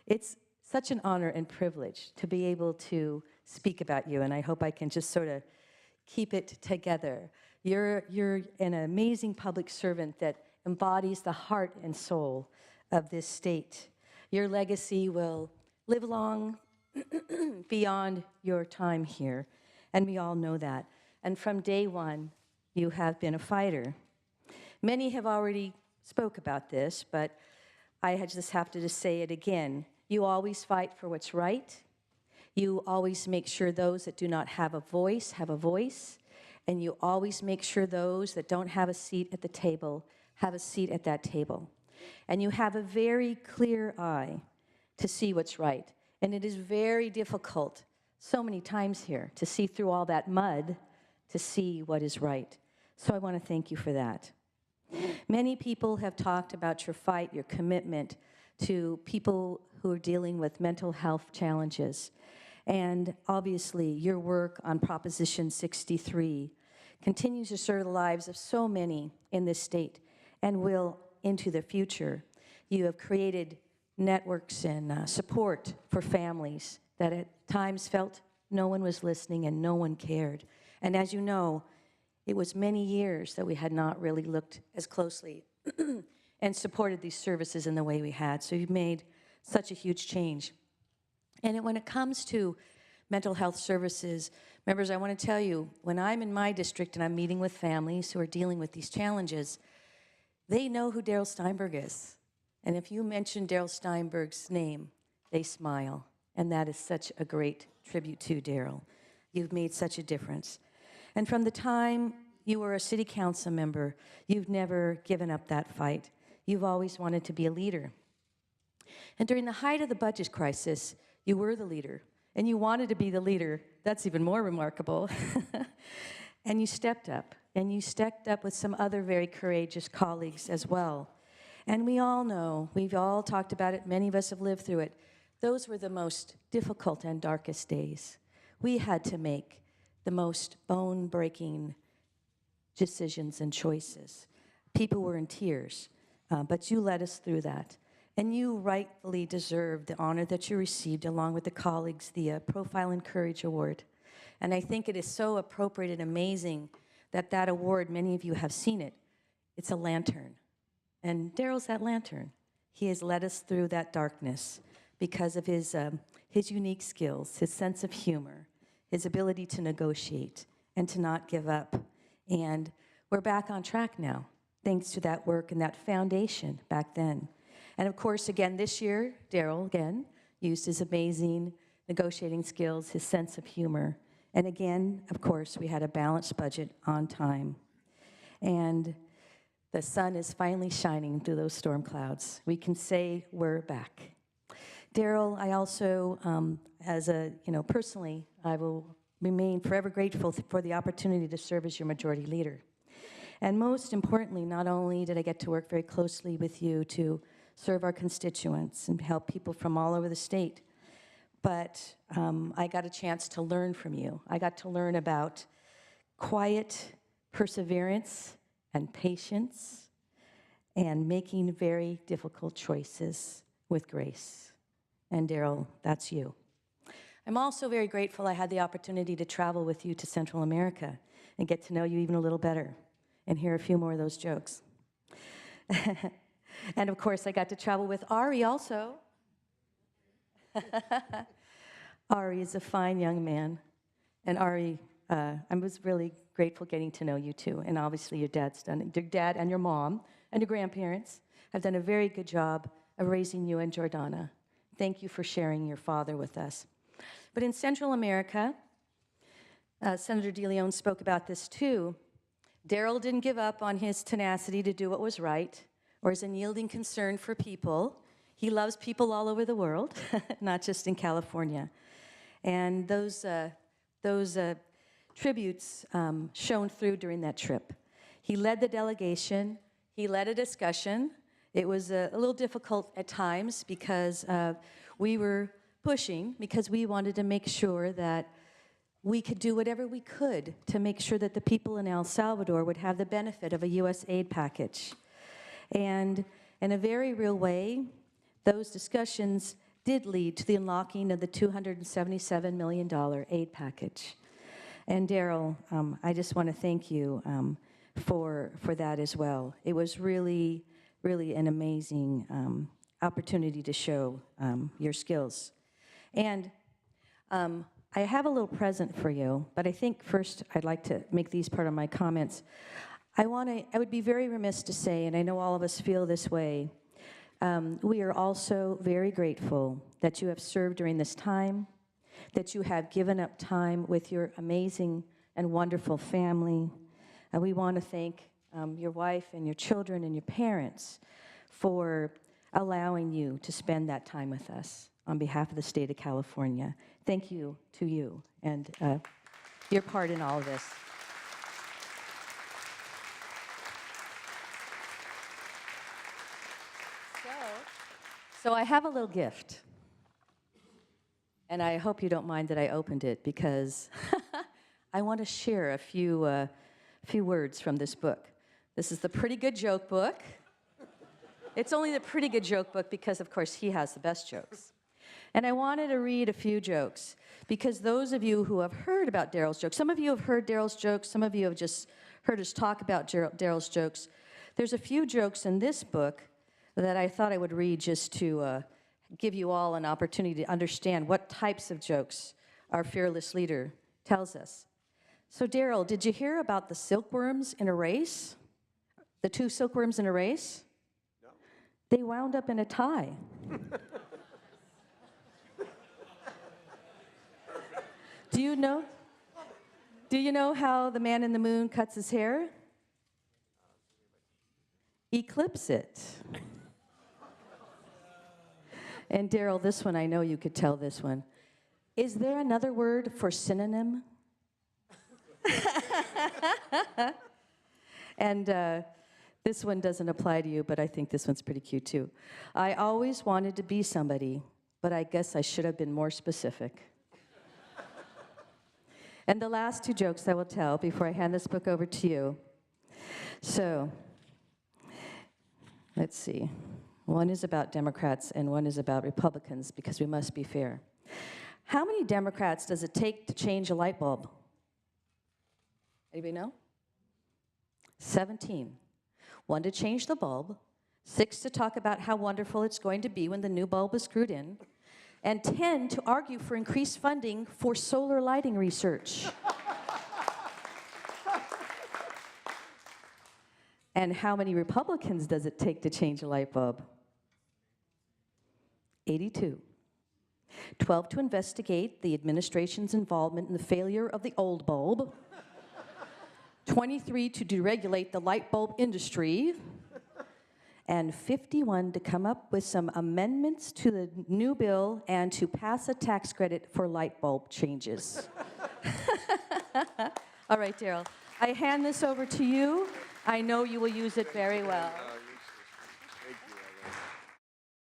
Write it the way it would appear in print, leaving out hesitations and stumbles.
It's such an honor and privilege to be able to speak about you, and I hope I can just sort of keep it together. You're an amazing public servant that embodies the heart and soul of this state. Your legacy will live long beyond your time here, and we all know that. And from day one, you have been a fighter. Many have already spoke about this, but I just have to just say it again. You always fight for what's right. You always make sure those that do not have a voice have a voice. And you always make sure those that don't have a seat at the table have a seat at that table. And you have a very clear eye to see what's right. And it is very difficult so many times here to see through all that mud to see what is right. So I want to thank you for that. Many people have talked about your fight, your commitment to people who are dealing with mental health challenges. And obviously, your work on Proposition 63 continues to serve the lives of so many in this state and will into the future. You have created networks and support for families that at times felt no one was listening and no one cared. And as you know, it was many years that we had not really looked as closely and supported these services in the way we had. So you've made such a huge change. And when it comes to mental health services, members, I want to tell you, when I'm in my district and I'm meeting with families who are dealing with these challenges, they know who Daryl Steinberg is. And if you mention Daryl Steinberg's name, they smile. And that is such a great tribute to Daryl. You've made such a difference. And from the time you were a city council member, you've never given up that fight. You've always wanted to be a leader. And during the height of the budget crisis, you were the leader. And you wanted to be the leader. That's even more remarkable. And you stepped up. And you stepped up with some other very courageous colleagues as well. And we all know, we've all talked about it, many of us have lived through it. Those were the most difficult and darkest days. We had to make the most bone-breaking decisions and choices. People were in tears, but you led us through that. And you rightfully deserve the honor that you received, along with the colleagues, the Profile and Courage Award. And I think it is so appropriate and amazing that that award, many of you have seen it, it's a lantern. And Daryl's that lantern. He has led us through that darkness because of his unique skills, his sense of humor, his ability to negotiate and to not give up. And we're back on track now, thanks to that work and that foundation back then. And of course, again, this year, Daryl, again, used his amazing negotiating skills, his sense of humor. And again, of course, we had a balanced budget on time. And the sun is finally shining through those storm clouds. We can say we're back. Daryl, I also, personally, I will remain forever grateful for the opportunity to serve as your majority leader. And most importantly, not only did I get to work very closely with you to serve our constituents and help people from all over the state, but I got a chance to learn from you. I got to learn about quiet perseverance and patience and making very difficult choices with grace. And Daryl, that's you. I'm also very grateful I had the opportunity to travel with you to Central America and get to know you even a little better and hear a few more of those jokes. And of course, I got to travel with Ari also. Ari is a fine young man. And Ari, I was really grateful getting to know you too. And obviously your dad and your mom and your grandparents have done a very good job of raising you and Jordana. Thank you for sharing your father with us. But in Central America, Senator DeLeon spoke about this too. Daryl didn't give up on his tenacity to do what was right or his unyielding concern for people. He loves people all over the world, not just in California. And those tributes shone through during that trip. He led the delegation. He led a discussion. It was a little difficult at times because we were pushing because we wanted to make sure that we could do whatever we could to make sure that the people in El Salvador would have the benefit of a U.S. aid package. And in a very real way, those discussions did lead to the unlocking of the $277 million aid package. And Daryl, I just want to thank you for that as well. It was really, really an amazing opportunity to show your skills. And I have a little present for you, but I think first I'd like to make these part of my comments. I would be very remiss to say, and I know all of us feel this way, we are also very grateful that you have served during this time, that you have given up time with your amazing and wonderful family. We want to thank your wife and your children and your parents for allowing you to spend that time with us on behalf of the state of California. Thank you to you and your part in all of this. So I have a little gift. And I hope you don't mind that I opened it because I want to share a few words from this book. This is the Pretty Good Joke book. It's only the Pretty Good Joke book because, of course, he has the best jokes. And I wanted to read a few jokes because those of you who have heard about Daryl's jokes, some of you have heard Daryl's jokes, some of you have just heard us talk about Daryl's jokes. There's a few jokes in this book that I thought I would read just to give you all an opportunity to understand what types of jokes our fearless leader tells us. So, Daryl, did you hear about the silkworms in a race? The two silkworms in a race? No. They wound up in a tie. Do you know how the man in the moon cuts his hair? Eclipse it. And Daryl, this one, I know you could tell this one. Is there another word for synonym? And this one doesn't apply to you, but I think this one's pretty cute too. I always wanted to be somebody, but I guess I should have been more specific. And the last two jokes I will tell before I hand this book over to you. So, let's see. One is about Democrats and one is about Republicans because we must be fair. How many Democrats does it take to change a light bulb? Anybody know? 17. 1 to change the bulb, 6 to talk about how wonderful it's going to be when the new bulb is screwed in, and 10 to argue for increased funding for solar lighting research. And how many Republicans does it take to change a light bulb? 82. 12 to investigate the administration's involvement in the failure of the old bulb. 23 to deregulate the light bulb industry. And 51 to come up with some amendments to the new bill and to pass a tax credit for light bulb changes. All right, Daryl, I hand this over to you. I know you will use it very well.